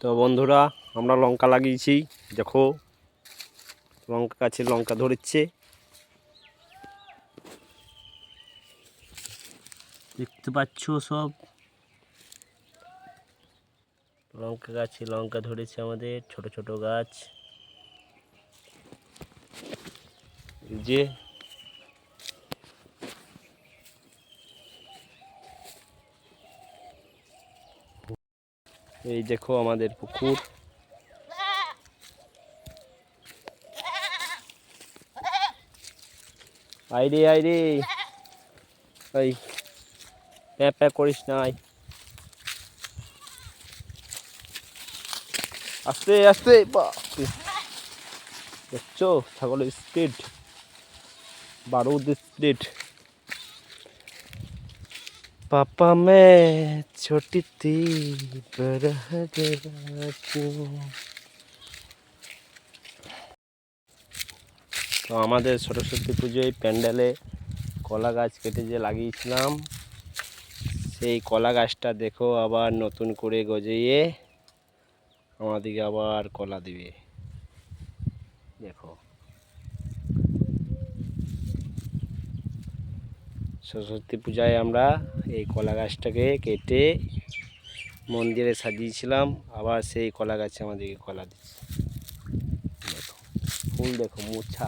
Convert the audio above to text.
তো বন্ধুরা, আমরা লঙ্কা লাগিয়েছি। দেখো লঙ্কা গাছে লঙ্কা ধরেছে, দেখতে পাচ্ছ সব লঙ্কা গাছে লঙ্কা ধরেছে। আমাদের ছোট ছোট গাছ, যে এই দেখো আমাদের পুকুর। আইরে আইরে, এই প্যাঁ প্যাঁ করিস না, আস্তে আস্তে। দেখছো ছাগলের স্পিড, বারুদ স্পিড। पापा मैं छोटी थी बड़ा गया क्यों। তো আমাদের সরস্বতী পুজোয় প্যান্ডেলে কলা গাছ কেটে যে লাগিয়েছিলাম, সেই কলা গাছটা দেখো আবার নতুন করে গজিয়ে আমাদেরকে আবার কলা দিবে। দেখো সরস্বতী পূজায় আমরা এই কলা গাছটাকে কেটে মন্দিরে সাজিয়েছিলাম, আবার সেই কলা গাছে আমাদেরকে কলা দিচ্ছে। দেখো ফুল, দেখো মোছা।